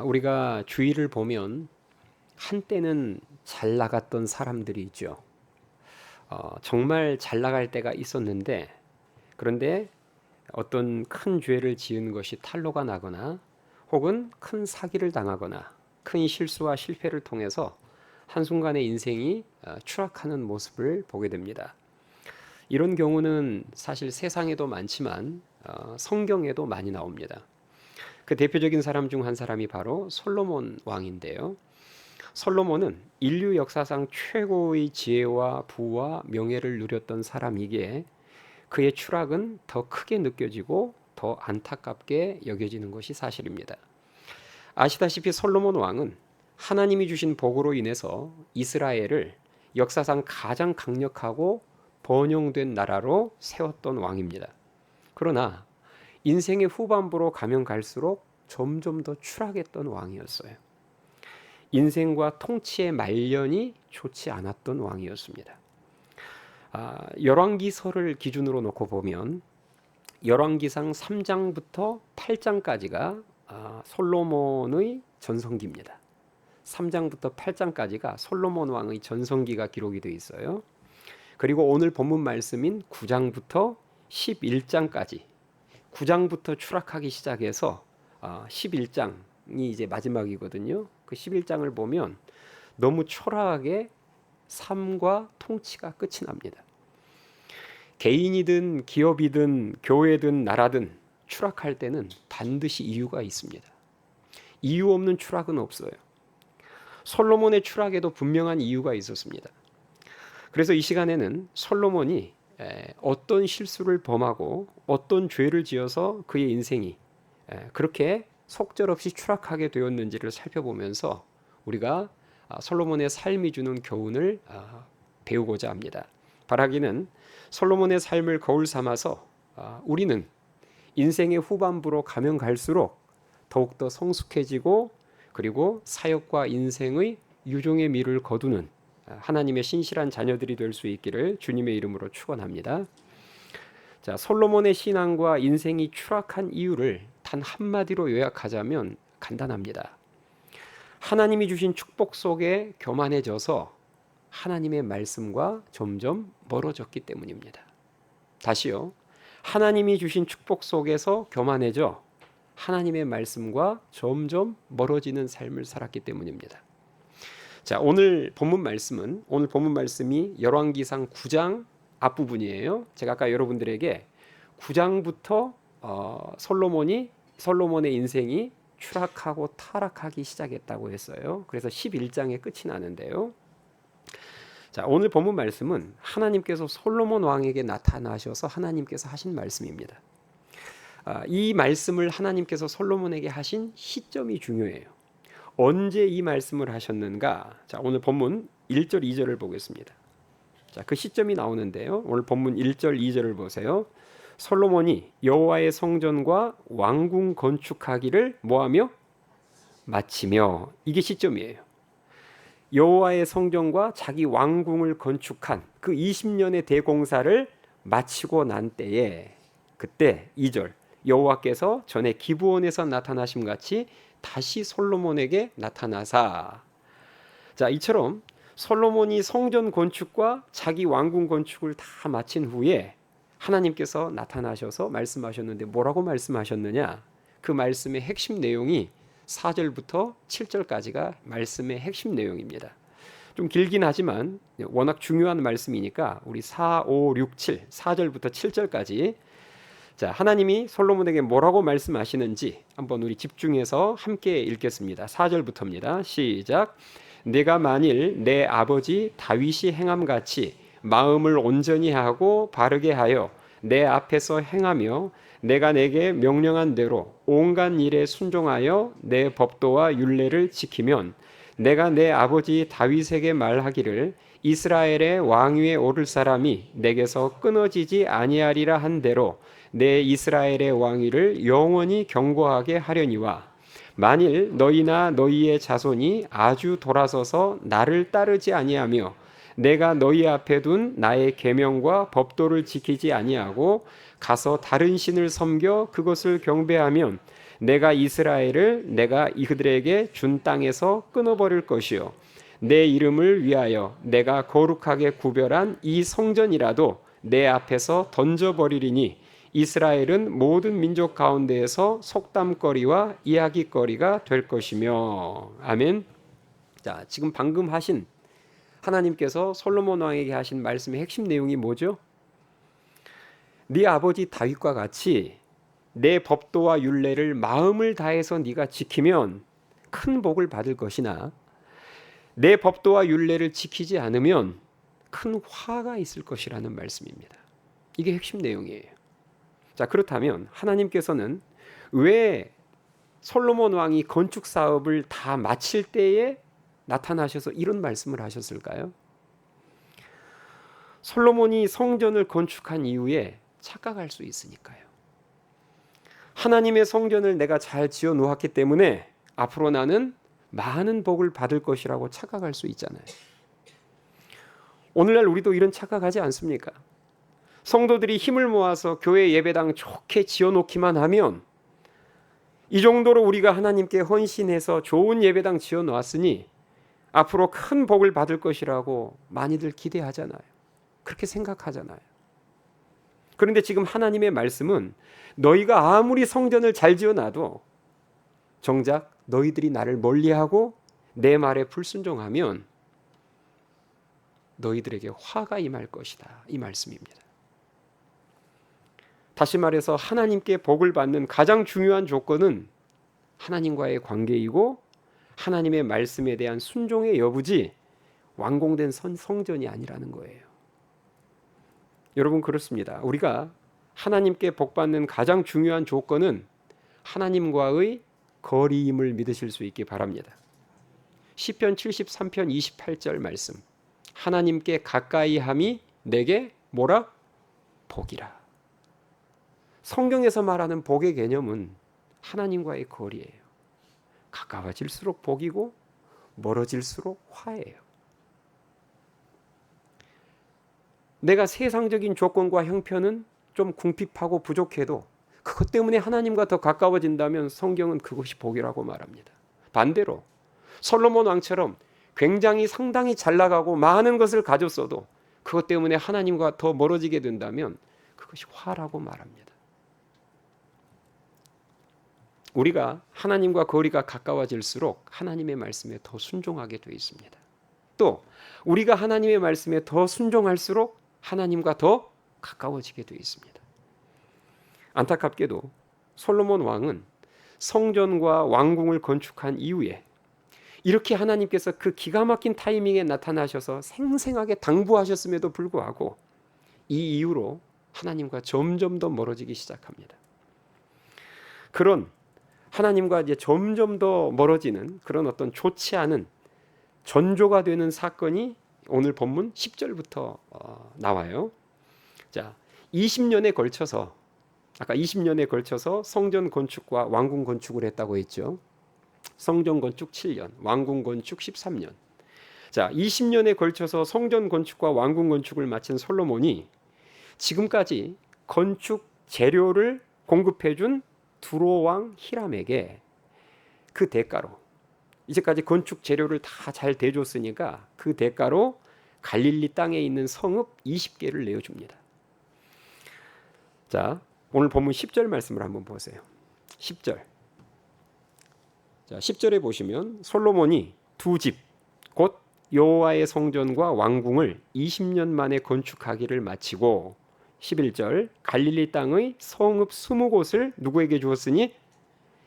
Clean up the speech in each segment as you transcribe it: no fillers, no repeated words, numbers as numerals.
우리가 주위를 보면 한때는 잘 나갔던 사람들이 있죠. 정말 잘 나갈 때가 있었는데, 그런데 어떤 큰 죄를 지은 것이 탄로가 나거나 혹은 큰 사기를 당하거나 큰 실수와 실패를 통해서 한순간에 인생이 추락하는 모습을 보게 됩니다. 이런 경우는 사실 세상에도 많지만 성경에도 많이 나옵니다. 그 대표적인 사람 중 한 사람이 바로 솔로몬 왕인데요. 솔로몬은 인류 역사상 최고의 지혜와 부와 명예를 누렸던 사람이기에 그의 추락은 더 크게 느껴지고 더 안타깝게 여겨지는 것이 사실입니다. 아시다시피 솔로몬 왕은 하나님이 주신 복으로 인해서 이스라엘을 역사상 가장 강력하고 번영된 나라로 세웠던 왕입니다. 그러나 인생의 후반부로 가면 갈수록 점점 더 추락했던 왕이었어요. 인생과 통치의 말년이 좋지 않았던 왕이었습니다. 열왕기서를 기준으로 놓고 보면 열왕기상 3장부터 8장까지가 솔로몬의 전성기입니다. 3장부터 8장까지가 솔로몬 왕의 전성기가 기록이 되어 있어요. 그리고 오늘 본문 말씀인 9장부터 11장까지 9장부터 추락하기 시작해서 11장이 이제 마지막이거든요. 그 11장을 보면 너무 초라하게 삶과 통치가 끝이 납니다. 개인이든 기업이든 교회든 나라든 추락할 때는 반드시 이유가 있습니다. 이유 없는 추락은 없어요. 솔로몬의 추락에도 분명한 이유가 있었습니다. 그래서 이 시간에는 솔로몬이 어떤 실수를 범하고 어떤 죄를 지어서 그의 인생이 그렇게 속절없이 추락하게 되었는지를 살펴보면서 우리가 솔로몬의 삶이 주는 교훈을 배우고자 합니다. 바라기는 솔로몬의 삶을 거울 삼아서 우리는 인생의 후반부로 가면 갈수록 더욱더 성숙해지고 그리고 사역과 인생의 유종의 미를 거두는 하나님의 신실한 자녀들이 될 수 있기를 주님의 이름으로 축원합니다. 자, 솔로몬의 신앙과 인생이 추락한 이유를 단 한마디로 요약하자면 간단합니다. 하나님이 주신 축복 속에 교만해져서 하나님의 말씀과 점점 멀어졌기 때문입니다. 다시요. 하나님이 주신 축복 속에서 교만해져 하나님의 말씀과 점점 멀어지는 삶을 살았기 때문입니다. 자, 오늘 본문 말씀이 열왕기상 9장 앞부분이에요. 제가 아까 여러분들에게 9장부터 솔로몬의 인생이 추락하고 타락하기 시작했다고 했어요. 그래서 11장에 끝이 나는데요. 자, 오늘 본문 말씀은 하나님께서 솔로몬 왕에게 나타나셔서 하나님께서 하신 말씀입니다. 이 말씀을 하나님께서 솔로몬에게 하신 시점이 중요해요. 언제 이 말씀을 하셨는가? 자, 오늘 본문 1절 2절을 보겠습니다. 자, 그 시점이 나오는데요. 오늘 본문 1절 2절을 보세요. 솔로몬이 여호와의 성전과 왕궁 건축하기를 뭐하며 마치며, 이게 시점이에요. 여호와의 성전과 자기 왕궁을 건축한 그 20년의 대공사를 마치고 난 때에, 그때 2절, 여호와께서 전에 기브온에서 나타나심 같이 다시 솔로몬에게 나타나사. 자, 이처럼 솔로몬이 성전 건축과 자기 왕궁 건축을 다 마친 후에 하나님께서 나타나셔서 말씀하셨는데 뭐라고 말씀하셨느냐? 그 말씀의 핵심 내용이 4절부터 7절까지가 말씀의 핵심 내용입니다. 좀 길긴 하지만 워낙 중요한 말씀이니까 우리 4, 5, 6, 7, 4절부터 7절까지 자, 하나님이 솔로몬에게 뭐라고 말씀하시는지 한번 우리 집중해서 함께 읽겠습니다. 4절부터입니다. 시작. 내가 만일 내 아버지 다윗이 행함같이 마음을 온전히 하고 바르게 하여 내 앞에서 행하며 내가 내게 명령한 대로 온갖 일에 순종하여 내 법도와 율례를 지키면 내가 내 아버지 다윗에게 말하기를 이스라엘의 왕위에 오를 사람이 내게서 끊어지지 아니하리라 한 대로 내 이스라엘의 왕위를 영원히 경고하게 하려니와 만일 너희나 너희의 자손이 아주 돌아서서 나를 따르지 아니하며 내가 너희 앞에 둔 나의 계명과 법도를 지키지 아니하고 가서 다른 신을 섬겨 그것을 경배하면 내가 이스라엘을 내가 그들에게 준 땅에서 끊어버릴 것이요 내 이름을 위하여 내가 거룩하게 구별한 이 성전이라도 내 앞에서 던져버리리니 이스라엘은 모든 민족 가운데에서 속담거리와 이야기거리가 될 것이며. 아멘. 자, 지금 방금 하신 하나님께서 솔로몬 왕에게 하신 말씀의 핵심 내용이 뭐죠? 네 아버지 다윗과 같이 내 법도와 율례를 마음을 다해서 네가 지키면 큰 복을 받을 것이나 내 법도와 율례를 지키지 않으면 큰 화가 있을 것이라는 말씀입니다. 이게 핵심 내용이에요. 자, 그렇다면 하나님께서는 왜 솔로몬 왕이 건축 사업을 다 마칠 때에 나타나셔서 이런 말씀을 하셨을까요? 솔로몬이 성전을 건축한 이후에 착각할 수 있으니까요. 하나님의 성전을 내가 잘 지어 놓았기 때문에 앞으로 나는 많은 복을 받을 것이라고 착각할 수 있잖아요. 오늘날 우리도 이런 착각하지 않습니까? 성도들이 힘을 모아서 교회 예배당 좋게 지어놓기만 하면 이 정도로 우리가 하나님께 헌신해서 좋은 예배당 지어놓았으니 앞으로 큰 복을 받을 것이라고 많이들 기대하잖아요. 그렇게 생각하잖아요. 그런데 지금 하나님의 말씀은 너희가 아무리 성전을 잘 지어놔도 정작 너희들이 나를 멀리하고 내 말에 불순종하면 너희들에게 화가 임할 것이다. 이 말씀입니다. 다시 말해서 하나님께 복을 받는 가장 중요한 조건은 하나님과의 관계이고 하나님의 말씀에 대한 순종의 여부지 완공된 성전이 아니라는 거예요. 여러분 그렇습니다. 우리가 하나님께 복 받는 가장 중요한 조건은 하나님과의 거리임을 믿으실 수 있기 바랍니다. 시편 73편 28절 말씀. 하나님께 가까이 함이 내게 뭐라? 복이라. 성경에서 말하는 복의 개념은 하나님과의 거리예요. 가까워질수록 복이고 멀어질수록 화예요. 내가 세상적인 조건과 형편은 좀 궁핍하고 부족해도 그것 때문에 하나님과 더 가까워진다면 성경은 그것이 복이라고 말합니다. 반대로 솔로몬 왕처럼 굉장히 상당히 잘 나가고 많은 것을 가졌어도 그것 때문에 하나님과 더 멀어지게 된다면 그것이 화라고 말합니다. 우리가 하나님과 거리가 가까워질수록 하나님의 말씀에 더 순종하게 되어 있습니다. 또 우리가 하나님의 말씀에 더 순종할수록 하나님과 더 가까워지게 되어 있습니다. 안타깝게도 솔로몬 왕은 성전과 왕궁을 건축한 이후에 이렇게 하나님께서 그 기가 막힌 타이밍에 나타나셔서 생생하게 당부하셨음에도 불구하고 이 이후로 하나님과 점점 더 멀어지기 시작합니다. 그런 하나님과 이제 점점 더 멀어지는 그런 어떤 좋지 않은 전조가 되는 사건이 오늘 본문 10절부터 나와요. 자, 20년에 걸쳐서 아까 20년에 걸쳐서 성전 건축과 왕궁 건축을 했다고 했죠. 성전 건축 7년, 왕궁 건축 13년. 자, 20년에 걸쳐서 성전 건축과 왕궁 건축을 마친 솔로몬이 지금까지 건축 재료를 공급해준 두로 왕 히람에게 그 대가로 이제까지 건축 재료를 다 잘 대줬으니까 그 대가로 갈릴리 땅에 있는 성읍 20개를 내어줍니다. 자, 오늘 본문 10절 말씀을 한번 보세요. 10절. 자, 10절에 보시면 솔로몬이 두 집, 곧 여호와의 성전과 왕궁을 20년 만에 건축하기를 마치고 11절 갈릴리 땅의 성읍 20곳을 누구에게 주었으니?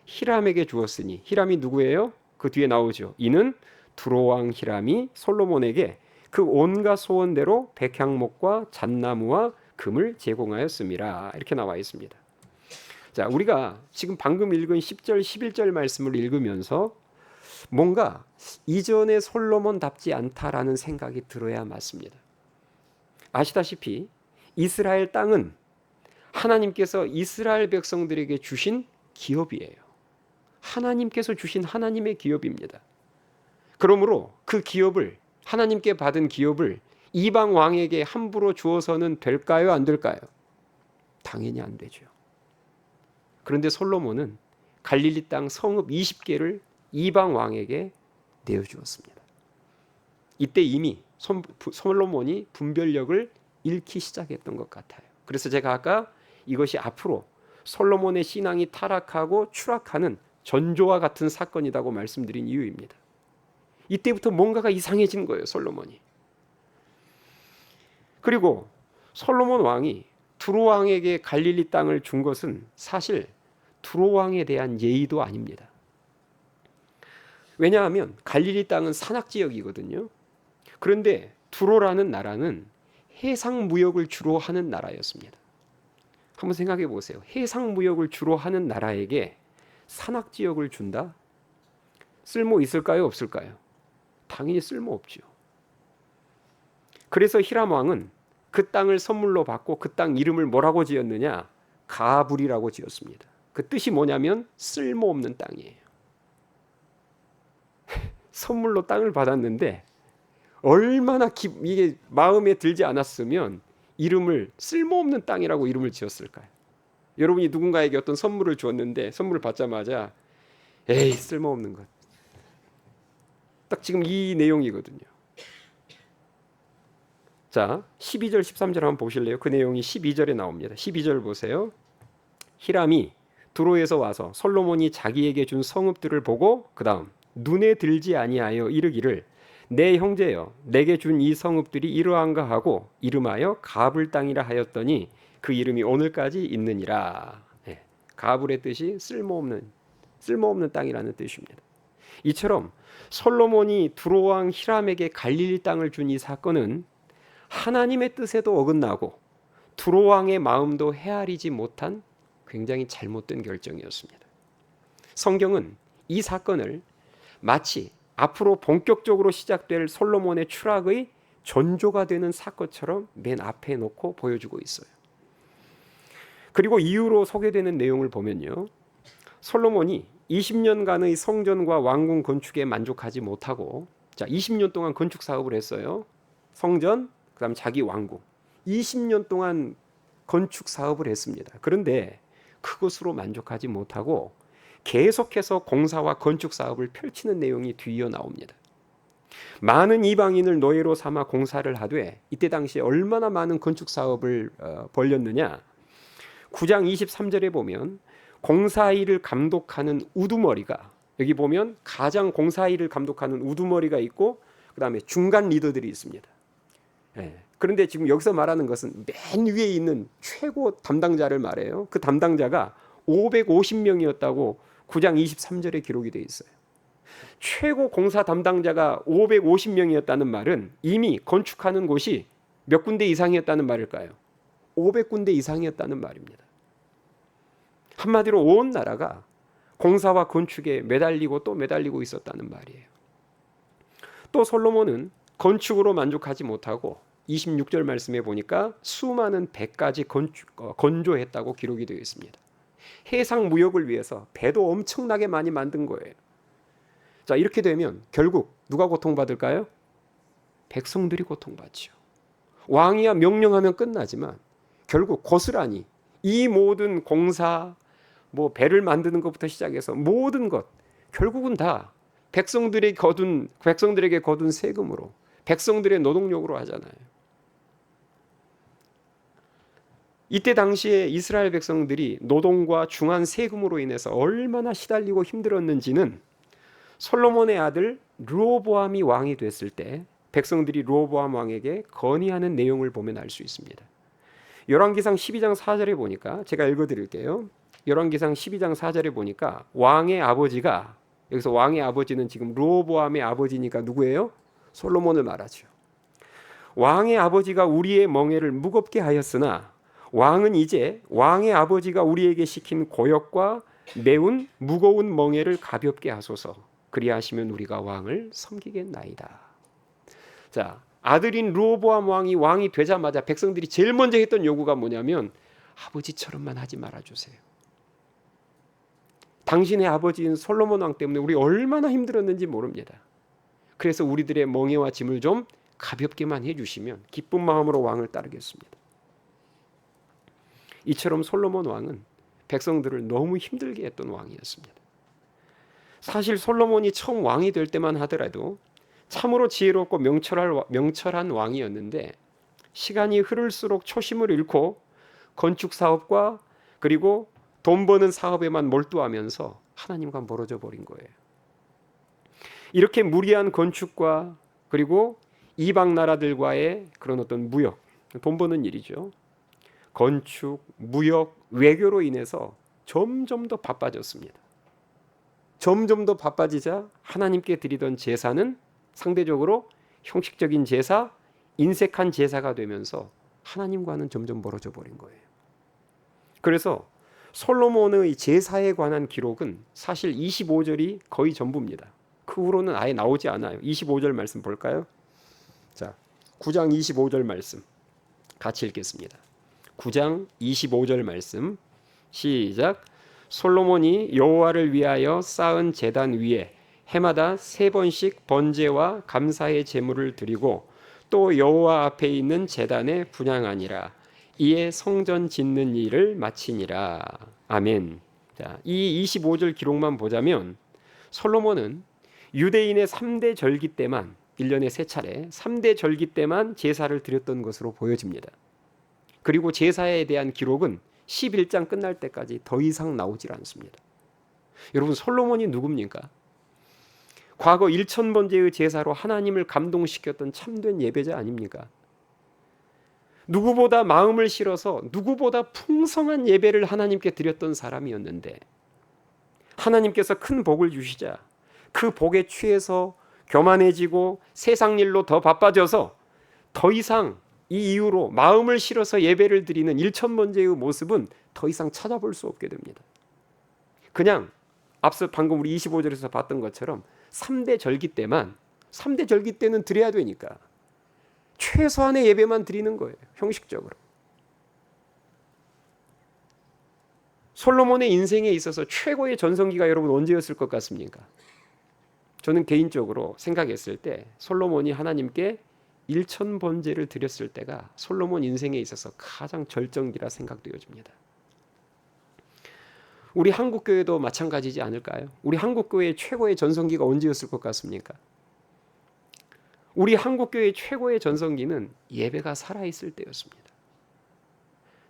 히람에게 주었으니. 히람이 누구예요? 그 뒤에 나오죠. 이는 두로왕 히람이 솔로몬에게 그 온갖 소원대로 백향목과 잣나무와 금을 제공하였습니다. 이렇게 나와 있습니다. 자, 우리가 지금 방금 읽은 10절, 11절 말씀을 읽으면서 뭔가 이전의 솔로몬답지 않다라는 생각이 들어야 맞습니다. 아시다시피 이스라엘 땅은 하나님께서 이스라엘 백성들에게 주신 기업이에요. 하나님께서 주신 하나님의 기업입니다. 그러므로 그 기업을 하나님께 받은 기업을 이방 왕에게 함부로 주어서는 될까요? 안 될까요? 당연히 안 되죠. 그런데 솔로몬은 갈릴리 땅 성읍 20개를 이방 왕에게 내어주었습니다. 이때 이미 솔로몬이 분별력을 잃기 시작했던 것 같아요. 그래서 제가 아까 이것이 앞으로 솔로몬의 신앙이 타락하고 추락하는 전조와 같은 사건이라고 말씀드린 이유입니다. 이때부터 뭔가가 이상해진 거예요, 솔로몬이. 그리고 솔로몬 왕이 두로 왕에게 갈릴리 땅을 준 것은 사실 두로 왕에 대한 예의도 아닙니다. 왜냐하면 갈릴리 땅은 산악지역이거든요. 그런데 두로라는 나라는 해상 무역을 주로 하는 나라였습니다. 한번 생각해 보세요. 해상 무역을 주로 하는 나라에게 산악지역을 준다? 쓸모 있을까요? 없을까요? 당연히 쓸모 없죠. 그래서 히람 왕은 그 땅을 선물로 받고 그 땅 이름을 뭐라고 지었느냐? 가불이라고 지었습니다. 그 뜻이 뭐냐면 쓸모없는 땅이에요. 선물로 땅을 받았는데 얼마나 이게 마음에 들지 않았으면 이름을 쓸모없는 땅이라고 이름을 지었을까요? 여러분이 누군가에게 어떤 선물을 주었는데 선물을 받자마자 에이 쓸모없는 것. 딱 지금 이 내용이거든요. 자, 12절 13절 한번 보실래요? 그 내용이 12절에 나옵니다. 12절 보세요. 히람이 두로에서 와서 솔로몬이 자기에게 준 성읍들을 보고 그 다음 눈에 들지 아니하여 이르기를 내 형제여 내게 준 이 성읍들이 이러한가 하고 이름하여 가불 땅이라 하였더니 그 이름이 오늘까지 있느니라. 네, 가불의 뜻이 쓸모없는 땅이라는 뜻입니다. 이처럼 솔로몬이 두로 왕 히람에게 갈릴리 땅을 준 이 사건은 하나님의 뜻에도 어긋나고 두로 왕의 마음도 헤아리지 못한 굉장히 잘못된 결정이었습니다. 성경은 이 사건을 마치 앞으로 본격적으로 시작될 솔로몬의 추락의 전조가 되는 사건처럼 맨 앞에 놓고 보여주고 있어요. 그리고 이후로 소개되는 내용을 보면요. 솔로몬이 20년간의 성전과 왕궁 건축에 만족하지 못하고 20년 동안 건축 사업을 했어요. 성전, 그다음 자기 왕궁. 20년 동안 건축 사업을 했습니다. 그런데 그것으로 만족하지 못하고 계속해서 공사와 건축 사업을 펼치는 내용이 뒤이어 나옵니다. 많은 이방인을 노예로 삼아 공사를 하되 이때 당시에 얼마나 많은 건축 사업을 벌였느냐. 9장 23절에 보면 공사일을 감독하는 우두머리가 여기 보면 가장 공사일을 감독하는 우두머리가 있고 그 다음에 중간 리더들이 있습니다. 그런데 지금 여기서 말하는 것은 맨 위에 있는 최고 담당자를 말해요. 그 담당자가 550명이었다고 9장 23절에 기록이 되어 있어요. 최고 공사 담당자가 550명이었다는 말은 이미 건축하는 곳이 몇 군데 이상이었다는 말일까요? 500군데 이상이었다는 말입니다. 한마디로 온 나라가 공사와 건축에 매달리고 또 매달리고 있었다는 말이에요. 또 솔로몬은 건축으로 만족하지 못하고 26절 말씀에 보니까 수많은 배까지 건조했다고 기록이 되어 있습니다. 해상 무역을 위해서 배도 엄청나게 많이 만든 거예요. 자, 이렇게 되면 결국 누가 고통받을까요? 백성들이 고통받죠. 왕이야 명령하면 끝나지만 결국 고스란히 이 모든 공사, 배를 만드는 것부터 시작해서 모든 것 결국은 다 백성들에게 거둔 세금으로 백성들의 노동력으로 하잖아요. 이때 당시에 이스라엘 백성들이 노동과 중한 세금으로 인해서 얼마나 시달리고 힘들었는지는 솔로몬의 아들 르호보암이 왕이 됐을 때 백성들이 르호보암 왕에게 건의하는 내용을 보면 알 수 있습니다. 열왕기상 12장 4절에 보니까 제가 읽어드릴게요. 열왕기상 12장 4절에 보니까 왕의 아버지가 여기서 왕의 아버지는 지금 르호보암의 아버지니까 누구예요? 솔로몬을 말하죠. 왕의 아버지가 우리의 멍에를 무겁게 하였으나 왕은 이제 왕의 아버지가 우리에게 시킨 고역과 매운 무거운 멍에를 가볍게 하소서. 그리하시면 우리가 왕을 섬기겠나이다. 자, 아들인 르호보암 왕이 되자마자 백성들이 제일 먼저 했던 요구가 뭐냐면 아버지처럼만 하지 말아주세요. 당신의 아버지인 솔로몬 왕 때문에 우리 얼마나 힘들었는지 모릅니다. 그래서 우리들의 멍에와 짐을 좀 가볍게만 해주시면 기쁜 마음으로 왕을 따르겠습니다. 이처럼 솔로몬 왕은 백성들을 너무 힘들게 했던 왕이었습니다. 사실 솔로몬이 처음 왕이 될 때만 하더라도 참으로 지혜롭고 명철한 왕이었는데 시간이 흐를수록 초심을 잃고 건축 사업과 그리고 돈 버는 사업에만 몰두하면서 하나님과 멀어져 버린 거예요. 이렇게 무리한 건축과 그리고 이방 나라들과의 그런 어떤 무역, 돈 버는 일이죠. 건축, 무역, 외교로 인해서 점점 더 바빠졌습니다. 점점 더 바빠지자 하나님께 드리던 제사는 상대적으로 형식적인 제사, 인색한 제사가 되면서 하나님과는 점점 멀어져 버린 거예요. 그래서 솔로몬의 제사에 관한 기록은 사실 25절이 거의 전부입니다. 그 후로는 아예 나오지 않아요. 25절 말씀 볼까요? 자, 9장 25절 말씀 같이 읽겠습니다. 9장 25절 말씀 시작. 솔로몬이 여호와를 위하여 쌓은 제단 위에 해마다 3번씩 번제와 감사의 제물을 드리고 또 여호와 앞에 있는 제단에 분향하니라. 이에 성전 짓는 일을 마치니라. 아멘. 자, 이 25절 기록만 보자면 솔로몬은 유대인의 3대 절기 때만 1년에 3차례 3대 절기 때만 제사를 드렸던 것으로 보여집니다. 그리고 제사에 대한 기록은 11장 끝날 때까지 더 이상 나오질 않습니다. 여러분, 솔로몬이 누굽니까? 과거 1000번제의 제사로 하나님을 감동시켰던 참된 예배자 아닙니까? 누구보다 마음을 실어서 누구보다 풍성한 예배를 하나님께 드렸던 사람이었는데 하나님께서 큰 복을 주시자 그 복에 취해서 교만해지고 세상 일로 더 바빠져서 더 이상 이 이후로 마음을 실어서 예배를 드리는 1000번제의 모습은 더 이상 찾아볼 수 없게 됩니다. 그냥 앞서 방금 우리 25절에서 봤던 것처럼 3대 절기 때만 3대 절기 때는 드려야 되니까 최소한의 예배만 드리는 거예요. 형식적으로. 솔로몬의 인생에 있어서 최고의 전성기가 여러분 언제였을 것 같습니까? 저는 개인적으로 생각했을 때 솔로몬이 하나님께 1000번제를 드렸을 때가 솔로몬 인생에 있어서 가장 절정기라 생각되어집니다. 우리 한국교회도 마찬가지지 않을까요? 우리 한국교회의 최고의 전성기가 언제였을 것 같습니까? 우리 한국교회의 최고의 전성기는 예배가 살아있을 때였습니다.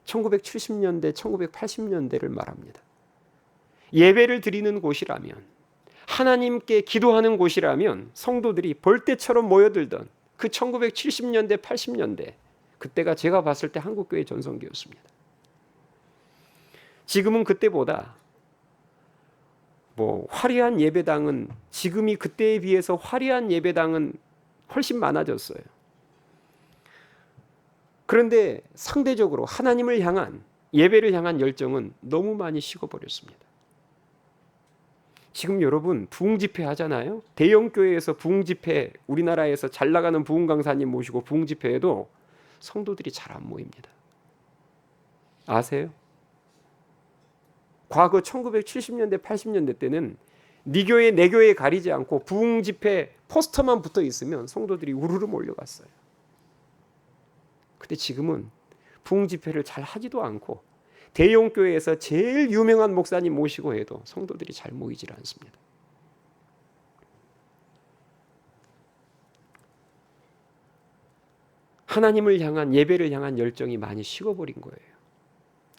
1970년대, 1980년대를 말합니다. 예배를 드리는 곳이라면, 하나님께 기도하는 곳이라면 성도들이 벌떼처럼 모여들던 그 1970년대, 80년대, 그때가 제가 봤을 때 한국교회의 전성기였습니다. 지금은 그때보다 화려한 예배당은 지금이 그때에 비해서 화려한 예배당은 훨씬 많아졌어요. 그런데 상대적으로 하나님을 향한 예배를 향한 열정은 너무 많이 식어버렸습니다. 지금 여러분 부흥집회 하잖아요. 대형교회에서 부흥집회, 우리나라에서 잘 나가는 부흥 강사님 모시고 부흥집회에도 성도들이 잘 안 모입니다. 아세요? 과거 1970년대, 80년대 때는 네 교회, 내 교회 가리지 않고 부흥집회 포스터만 붙어 있으면 성도들이 우르르 몰려갔어요. 근데 지금은 부흥집회를 잘 하지도 않고 대형교회에서 제일 유명한 목사님 모시고 해도 성도들이 잘 모이질 않습니다. 하나님을 향한 예배를 향한 열정이 많이 식어버린 거예요.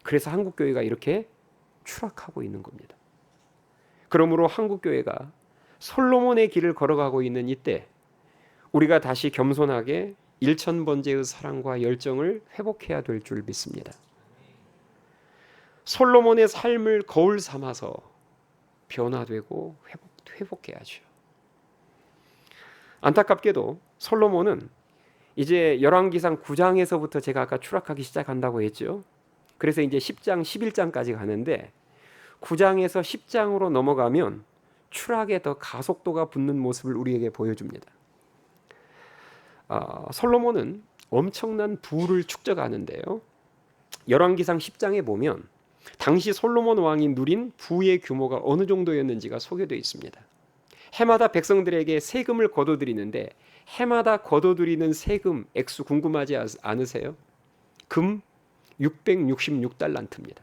그래서 한국교회가 이렇게 추락하고 있는 겁니다. 그러므로 한국교회가 솔로몬의 길을 걸어가고 있는 이때 우리가 다시 겸손하게 1000번제의 사랑과 열정을 회복해야 될 줄 믿습니다. 솔로몬의 삶을 거울 삼아서 변화되고 회복해야죠. 안타깝게도 솔로몬은 이제 열왕기상 9장에서부터 제가 아까 추락하기 시작한다고 했죠. 그래서 이제 10장, 11장까지 가는데 9장에서 10장으로 넘어가면 추락에 더 가속도가 붙는 모습을 우리에게 보여줍니다. 솔로몬은 엄청난 부를 축적하는데요. 열왕기상 10장에 보면 당시 솔로몬 왕이 누린 부의 규모가 어느 정도였는지가 소개되어 있습니다. 해마다 백성들에게 세금을 거둬들이는데 해마다 거둬들이는 세금 액수 궁금하지 않으세요? 금 666달란트입니다.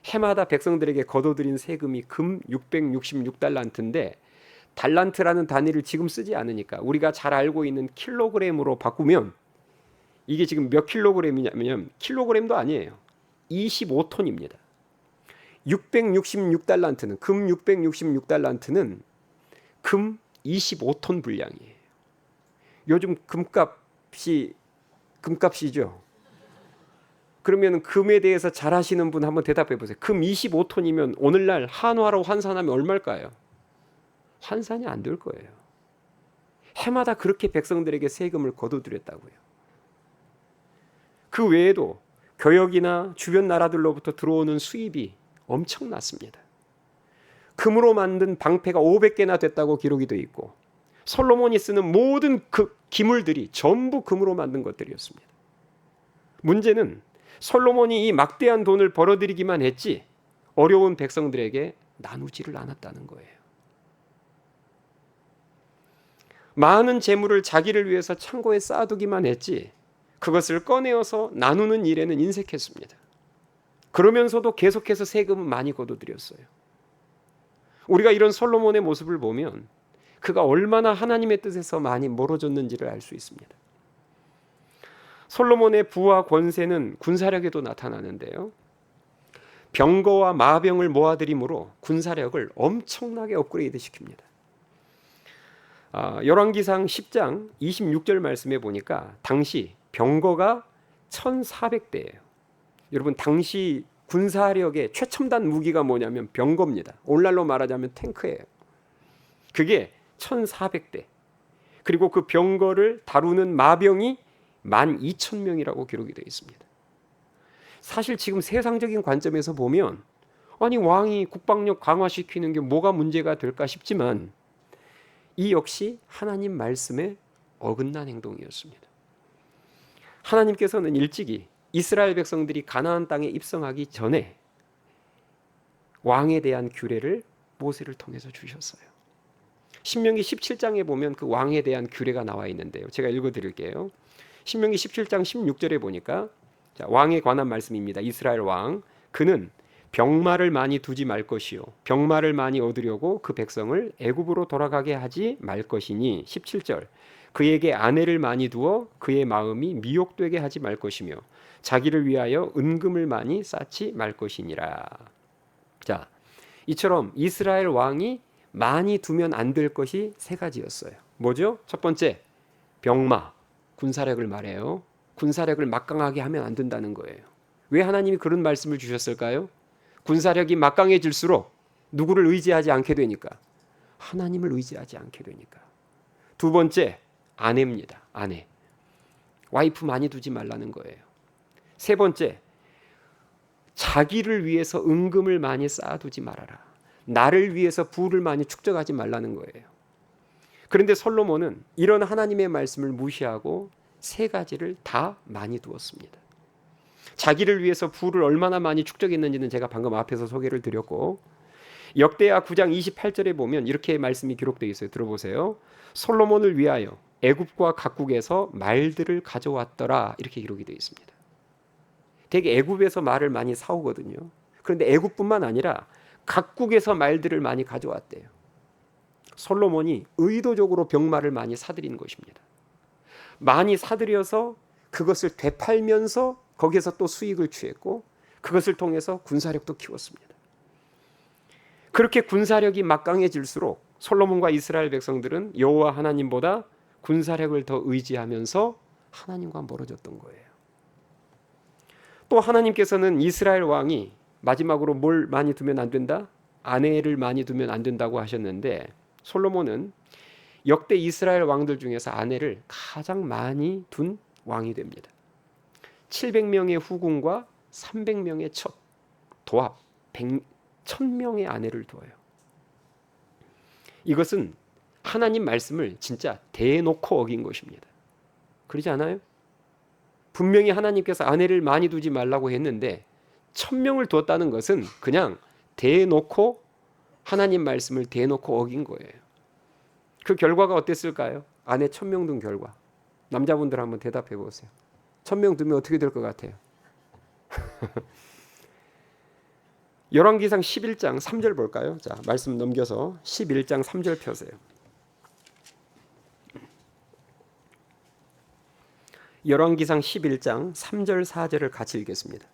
해마다 백성들에게 거둬들인 세금이 금 666달란트인데 달란트라는 단위를 지금 쓰지 않으니까 우리가 잘 알고 있는 킬로그램으로 바꾸면 이게 지금 몇 킬로그램이냐면 킬로그램도 아니에요. 25톤입니다. 666달란트는 금 666달란트는 금 25톤 분량이에요. 요즘 금값이죠. 그러면 금에 대해서 잘 아시는 분 한번 대답해 보세요. 금 25톤이면 오늘날 한화로 환산하면 얼마일까요? 환산이 안 될 거예요. 해마다 그렇게 백성들에게 세금을 거둬들였다고요. 그 외에도 교역이나 주변 나라들로부터 들어오는 수입이 엄청났습니다. 금으로 만든 방패가 500개나 됐다고 기록이 되어 있고 솔로몬이 쓰는 모든 그 기물들이 전부 금으로 만든 것들이었습니다. 문제는 솔로몬이 이 막대한 돈을 벌어들이기만 했지 어려운 백성들에게 나누지를 않았다는 거예요. 많은 재물을 자기를 위해서 창고에 쌓아두기만 했지 그것을 꺼내어서 나누는 일에는 인색했습니다. 그러면서도 계속해서 세금은 많이 거둬들였어요. 우리가 이런 솔로몬의 모습을 보면 그가 얼마나 하나님의 뜻에서 많이 멀어졌는지를 알 수 있습니다. 솔로몬의 부와 권세는 군사력에도 나타나는데요. 병거와 마병을 모아들임으로 군사력을 엄청나게 업그레이드 시킵니다. 열왕기상 10장 26절 말씀에 보니까 당시 병거가 1,400대예요. 여러분 당시 군사력의 최첨단 무기가 뭐냐면 병거입니다. 오늘날로 말하자면 탱크예요. 그게 1,400대. 그리고 그 병거를 다루는 마병이 12,000명이라고 기록이 되어 있습니다. 사실 지금 세상적인 관점에서 보면 아니 왕이 국방력 강화시키는 게 뭐가 문제가 될까 싶지만 이 역시 하나님 말씀에 어긋난 행동이었습니다. 하나님께서는 일찍이 이스라엘 백성들이 가나안 땅에 입성하기 전에 왕에 대한 규례를 모세를 통해서 주셨어요. 신명기 17장에 보면 그 왕에 대한 규례가 나와 있는데요. 제가 읽어드릴게요. 신명기 17장 16절에 보니까 왕에 관한 말씀입니다. 이스라엘 왕 그는 병마를 많이 두지 말 것이요 병마를 많이 얻으려고 그 백성을 애굽으로 돌아가게 하지 말 것이니 17절 그에게 아내를 많이 두어 그의 마음이 미혹되게 하지 말 것이며 자기를 위하여 은금을 많이 쌓지 말 것이니라. 자, 이처럼 이스라엘 왕이 많이 두면 안 될 것이 세 가지였어요. 뭐죠? 첫 번째, 병마, 군사력을 말해요. 군사력을 막강하게 하면 안 된다는 거예요. 왜 하나님이 그런 말씀을 주셨을까요? 군사력이 막강해질수록 누구를 의지하지 않게 되니까 하나님을 의지하지 않게 되니까. 두 번째, 아내입니다. 아내. 와이프 많이 두지 말라는 거예요. 세 번째, 자기를 위해서 은금을 많이 쌓아두지 말아라. 나를 위해서 부를 많이 축적하지 말라는 거예요. 그런데 솔로몬은 이런 하나님의 말씀을 무시하고 세 가지를 다 많이 두었습니다. 자기를 위해서 부를 얼마나 많이 축적했는지는 제가 방금 앞에서 소개를 드렸고 역대하 9장 28절에 보면 이렇게 말씀이 기록되어 있어요. 들어보세요. 솔로몬을 위하여 애굽과 각국에서 말들을 가져왔더라 이렇게 기록이 되어 있습니다. 되게 애굽에서 말을 많이 사오거든요. 그런데 애굽뿐만 아니라 각국에서 말들을 많이 가져왔대요. 솔로몬이 의도적으로 병마를 많이 사들인 것입니다. 많이 사들여서 그것을 되팔면서 거기에서 또 수익을 취했고 그것을 통해서 군사력도 키웠습니다. 그렇게 군사력이 막강해질수록 솔로몬과 이스라엘 백성들은 여호와 하나님보다 군사력을 더 의지하면서 하나님과 멀어졌던 거예요. 또 하나님께서는 이스라엘 왕이 마지막으로 뭘 많이 두면 안 된다? 아내를 많이 두면 안 된다고 하셨는데 솔로몬은 역대 이스라엘 왕들 중에서 아내를 가장 많이 둔 왕이 됩니다. 700명의 후궁과 300명의 첩, 도합 1000명의 아내를 두어요. 이것은 하나님 말씀을 진짜 대놓고 어긴 것입니다. 그러지 않아요? 분명히 하나님께서 아내를 많이 두지 말라고 했는데 1000명을 두었다는 것은 그냥 대놓고 하나님 말씀을 대놓고 어긴 거예요. 그 결과가 어땠을까요? 아내 1000명 둔 결과. 남자분들 한번 대답해 보세요. 1000명 두면 어떻게 될 것 같아요? 열왕기상 11장 3절 볼까요? 자, 말씀 넘겨서 11장 3절 펴세요. 열왕기상 11장 3절 4절을 같이 읽겠습니다.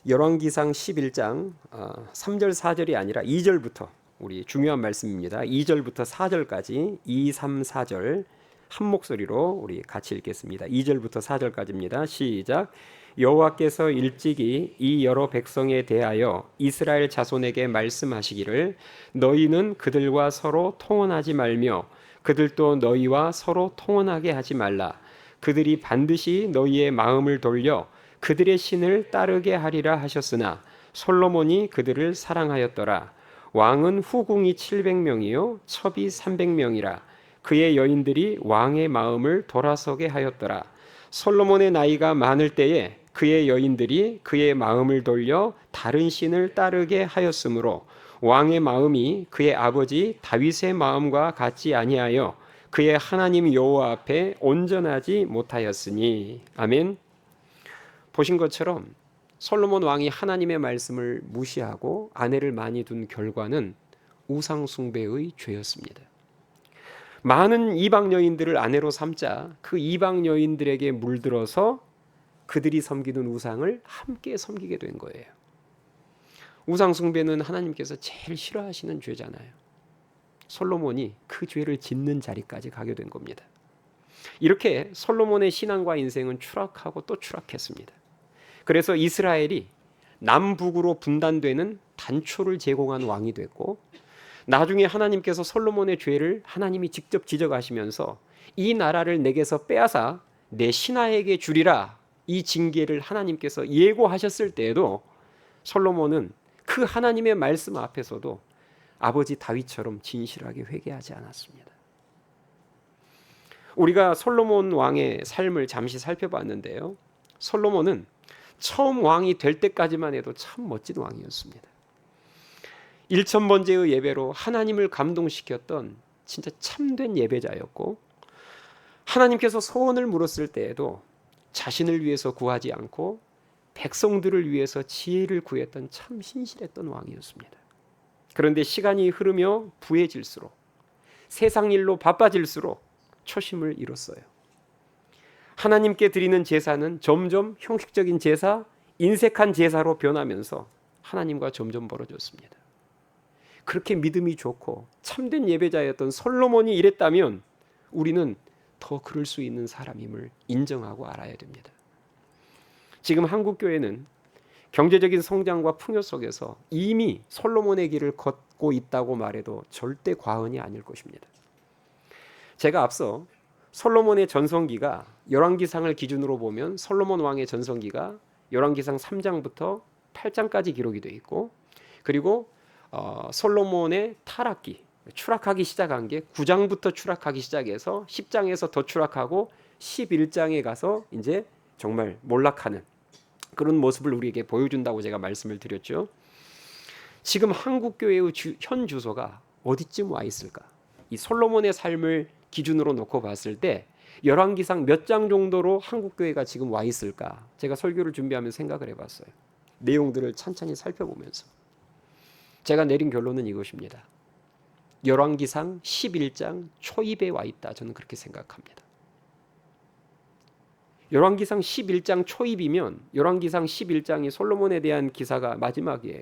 열왕기상 11장 3절 4절이 아니라 2절부터, 우리 중요한 말씀입니다. 2절부터 4절까지 2, 3, 4절 한 목소리로 우리 같이 읽겠습니다. 2절부터 4절까지입니다. 시작. 여호와께서 일찍이 이 여러 백성에 대하여 이스라엘 자손에게 말씀하시기를 너희는 그들과 서로 통혼하지 말며 그들도 너희와 서로 통혼하게 하지 말라. 그들이 반드시 너희의 마음을 돌려 그들의 신을 따르게 하리라 하셨으나 솔로몬이 그들을 사랑하였더라. 왕은 후궁이 700명이요 첩이 300명이라. 그의 여인들이 왕의 마음을 돌아서게 하였더라. 솔로몬의 나이가 많을 때에 그의 여인들이 그의 마음을 돌려 다른 신을 따르게 하였으므로 왕의 마음이 그의 아버지 다윗의 마음과 같지 아니하여 그의 하나님 여호와 앞에 온전하지 못하였으니. 아멘. 보신 것처럼 솔로몬 왕이 하나님의 말씀을 무시하고 아내를 많이 둔 결과는 우상 숭배의 죄였습니다. 많은 이방 여인들을 아내로 삼자 그 이방 여인들에게 물들어서 그들이 섬기는 우상을 함께 섬기게 된 거예요. 우상 숭배는 하나님께서 제일 싫어하시는 죄잖아요. 솔로몬이 그 죄를 짓는 자리까지 가게 된 겁니다. 이렇게 솔로몬의 신앙과 인생은 추락하고 또 추락했습니다. 그래서 이스라엘이 남북으로 분단되는 단초를 제공한 왕이 됐고, 나중에 하나님께서 솔로몬의 죄를 하나님이 직접 지적하시면서 이 나라를 내게서 빼앗아 내 신하에게 주리라, 이 징계를 하나님께서 예고하셨을 때에도 솔로몬은 그 하나님의 말씀 앞에서도 아버지 다윗처럼 진실하게 회개하지 않았습니다. 우리가 솔로몬 왕의 삶을 잠시 살펴봤는데요, 솔로몬은 처음 왕이 될 때까지만 해도 참 멋진 왕이었습니다. 1000번째의 예배로 하나님을 감동시켰던 진짜 참된 예배자였고, 하나님께서 소원을 물었을 때에도 자신을 위해서 구하지 않고 백성들을 위해서 지혜를 구했던 참 신실했던 왕이었습니다. 그런데 시간이 흐르며 부해질수록, 세상 일로 바빠질수록 초심을 잃었어요. 하나님께 드리는 제사는 점점 형식적인 제사, 인색한 제사로 변하면서 하나님과 점점 멀어졌습니다. 그렇게 믿음이 좋고 참된 예배자였던 솔로몬이 이랬다면 우리는 더 그럴 수 있는 사람임을 인정하고 알아야 됩니다. 지금 한국교회는 경제적인 성장과 풍요 속에서 이미 솔로몬의 길을 걷고 있다고 말해도 절대 과언이 아닐 것입니다. 제가 앞서 솔로몬의 전성기가 열왕기상을 기준으로 보면 솔로몬 왕의 전성기가 열왕기상 3장부터 8장까지 기록이 되어 있고, 그리고 솔로몬의 타락기, 추락하기 시작한 게 9장부터 추락하기 시작해서 10장에서 더 추락하고 11장에 가서 이제 정말 몰락하는 그런 모습을 우리에게 보여준다고 제가 말씀을 드렸죠. 지금 한국교회의 현 주소가 어디쯤 와 있을까? 이 솔로몬의 삶을 기준으로 놓고 봤을 때 열왕기상 몇 장 정도로 한국교회가 지금 와 있을까? 제가 설교를 준비하면서 생각을 해봤어요. 내용들을 찬찬히 살펴보면서 제가 내린 결론은 이것입니다. 열왕기상 11장 초입에 와 있다, 저는 그렇게 생각합니다. 열왕기상 11장 초입이면 열왕기상 11장이 솔로몬에 대한 기사가 마지막이에요.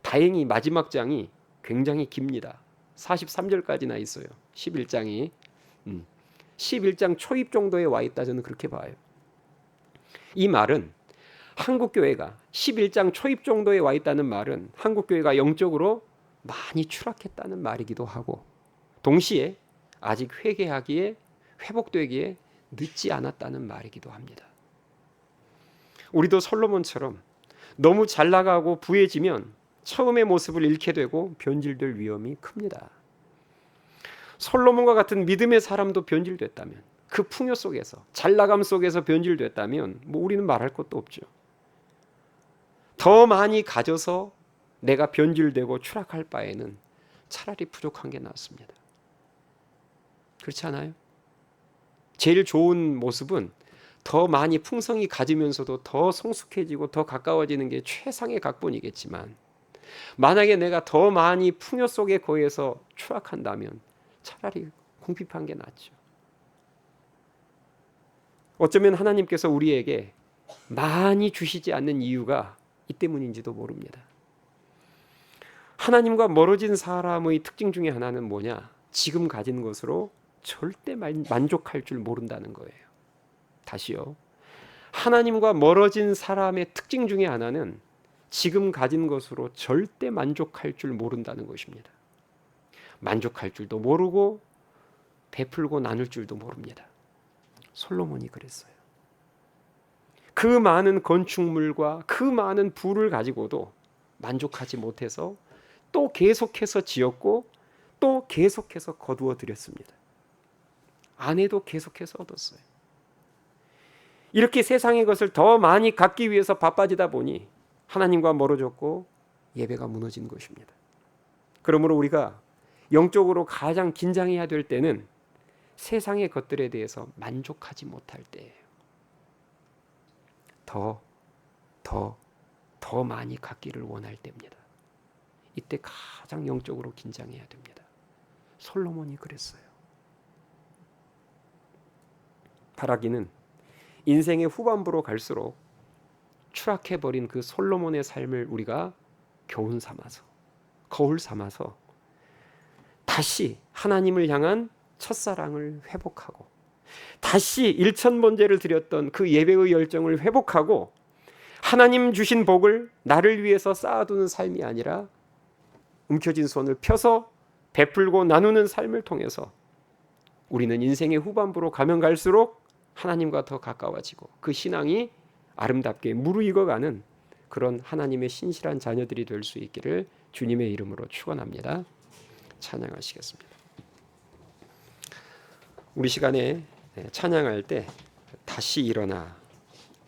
다행히 마지막 장이 굉장히 깁니다. 43절까지나 있어요. 11장이 11장 초입 정도에 와 있다, 저는 그렇게 봐요. 이 말은 한국교회가 11장 초입 정도에 와 있다는 말은 한국교회가 영적으로 많이 추락했다는 말이기도 하고, 동시에 아직 회개하기에, 회복되기에 늦지 않았다는 말이기도 합니다. 우리도 솔로몬처럼 너무 잘 나가고 부해지면 처음의 모습을 잃게 되고 변질될 위험이 큽니다. 솔로몬과 같은 믿음의 사람도 변질됐다면, 그 풍요 속에서, 잘 나감 속에서 변질됐다면 우리는 말할 것도 없죠. 더 많이 가져서 내가 변질되고 추락할 바에는 차라리 부족한 게 낫습니다. 그렇지 않아요? 제일 좋은 모습은 더 많이 풍성이 가지면서도 더 성숙해지고 더 가까워지는 게 최상의 각본이겠지만, 만약에 내가 더 많이 풍요 속에 거해서 추락한다면 차라리 궁핍한 게 낫죠. 어쩌면 하나님께서 우리에게 많이 주시지 않는 이유가 이 때문인지도 모릅니다. 하나님과 멀어진 사람의 특징 중에 하나는 뭐냐? 지금 가진 것으로 절대 만족할 줄 모른다는 거예요. 다시요. 하나님과 멀어진 사람의 특징 중에 하나는 지금 가진 것으로 절대 만족할 줄 모른다는 것입니다. 만족할 줄도 모르고 베풀고 나눌 줄도 모릅니다. 솔로몬이 그랬어요. 그 많은 건축물과 그 많은 부를 가지고도 만족하지 못해서 또 계속해서 지었고 또 계속해서 거두어 드렸습니다. 아내도 계속해서 얻었어요. 이렇게 세상의 것을 더 많이 갖기 위해서 바빠지다 보니 하나님과 멀어졌고 예배가 무너진 것입니다. 그러므로 우리가 영적으로 가장 긴장해야 될 때는 세상의 것들에 대해서 만족하지 못할 때예요. 더 많이 갖기를 원할 때입니다. 이때 가장 영적으로 긴장해야 됩니다. 솔로몬이 그랬어요. 바라기는 인생의 후반부로 갈수록 추락해버린 그 솔로몬의 삶을 우리가 교훈 삼아서, 거울 삼아서 다시 하나님을 향한 첫사랑을 회복하고, 다시 일천번제를 드렸던 그 예배의 열정을 회복하고, 하나님 주신 복을 나를 위해서 쌓아두는 삶이 아니라 움켜진 손을 펴서 베풀고 나누는 삶을 통해서 우리는 인생의 후반부로 가면 갈수록 하나님과 더 가까워지고 그 신앙이 아름답게 무르익어가는 그런 하나님의 신실한 자녀들이 될 수 있기를 주님의 이름으로 축원합니다. 찬양하시겠습니다. 우리 시간에 찬양할 때 다시 일어나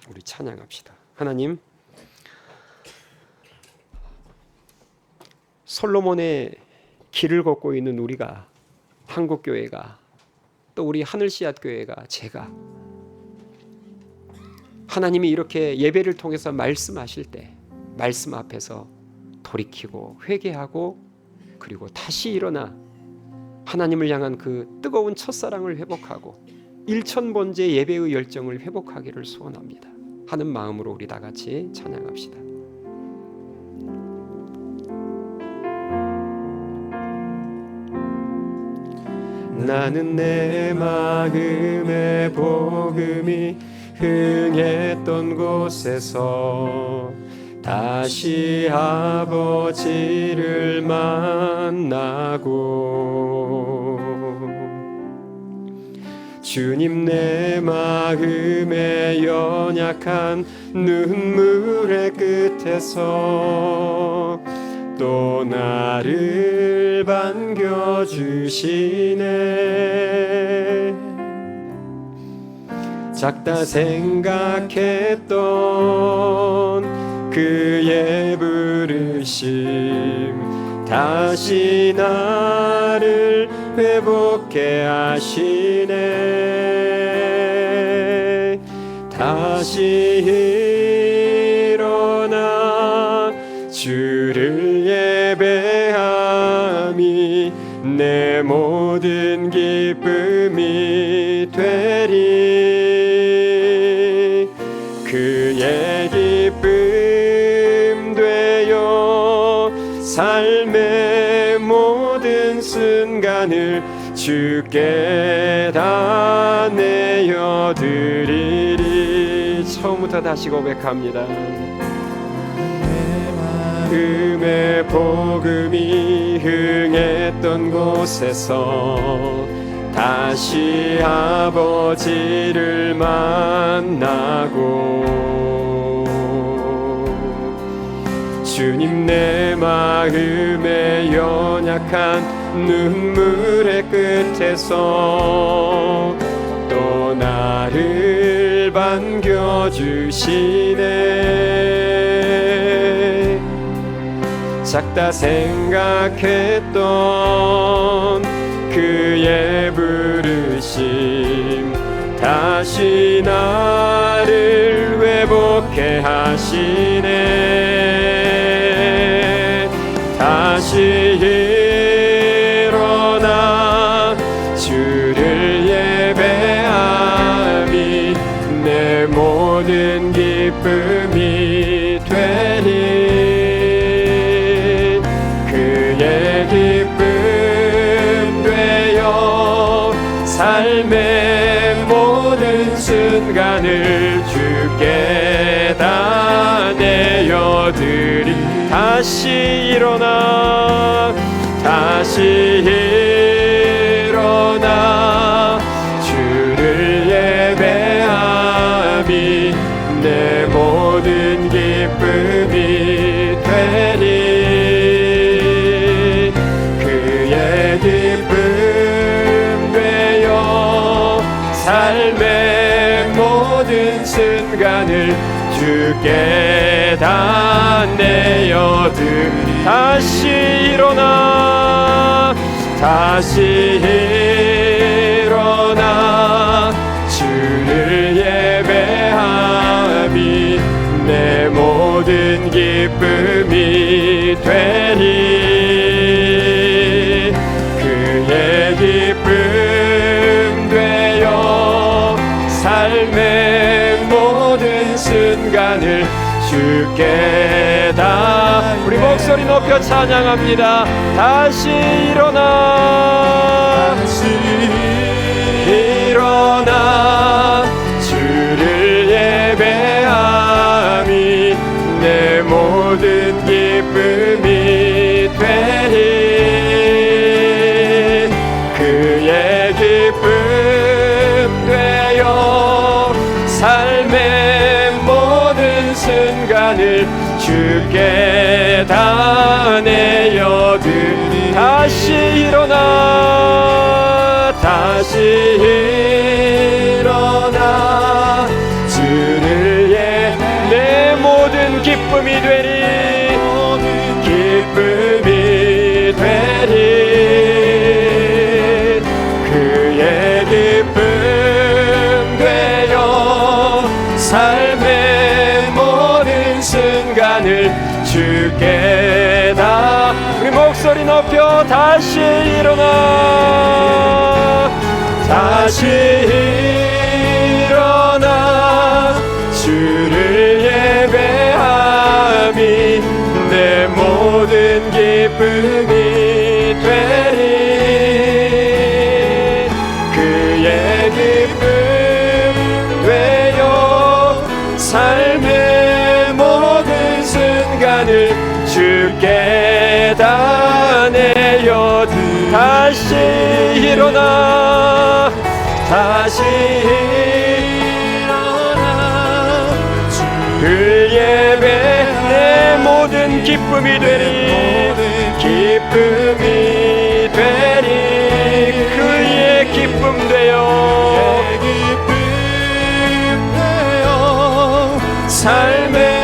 우리 찬양합시다. 하나님, 솔로몬의 길을 걷고 있는 우리가, 한국교회가, 또 우리 하늘씨앗교회가, 제가 하나님이 이렇게 예배를 통해서 말씀하실 때 말씀 앞에서 돌이키고 회개하고 그리고 다시 일어나 하나님을 향한 그 뜨거운 첫사랑을 회복하고 일천번제 예배의 열정을 회복하기를 소원합니다 하는 마음으로 우리 다 같이 찬양합시다. 나는 내 마음의 복음이 흥했던 곳에서 다시 아버지를 만나고, 주님 내 마음의 연약한 눈물의 끝에서 또 나를 반겨주시네. 작다 생각했던 그의 부르심 다시 나를 회복해 하시네. 다시 일어나 주를 예배함이 내 모든 기쁨이 되리. 그의 기쁨 되어 삶의 모든 순간을 주께 다 내어드리리. 처음부터 다시 고백합니다. 마음의 복음이 흥했던 곳에서 다시 아버지를 만나고, 주님 내 마음의 연약한 눈물의 끝에서 또 나를 반겨주시네. 작다 생각했던 그의 부르심 다시 나를 회복해 하시네. 다시 일어나 주를 예배함이 내 모든 기쁨이 되리. 그의 기쁨 되어 삶의 모든 순간을 주께 다 내어드리. 다시 일어나 다시 일어나 주를 예배함이 내 모든 기쁨이 되리. 그의 기쁨 되어 삶의 모든 순간을 주께 다 내어드리. 다시 일어나 다시 일어나 주를 예배함이 내 모든 기쁨이 되리. 그의 기쁨 되어 삶의 모든 순간을 주께 다. 우리 목소리 높여 찬양합니다. 다시 일어나 다시 일어나 주를 예배함이 내 모든 기쁨이 되리. 그의 기쁨 되어 삶의 모든 순간을 주께 다 내어드리. 다시 일어나 다시 일어나 주를 내 모든 기쁨이 되리. 기쁨이 되리. 그의 기쁨 되어 삶의 모든 순간을 주께 다. 우리 목소리 높여 다시 일어나 다시 일어나 주를 예배함이 내 모든 기쁨이 되리. 그의 기쁨 되어 삶의 모든 순간을 주께 다 내어드리. 다시 일어나 다시 일어나 그 예배 내 모든 기쁨이 되리. 기쁨이 되리. 그의 기쁨 되어 삶의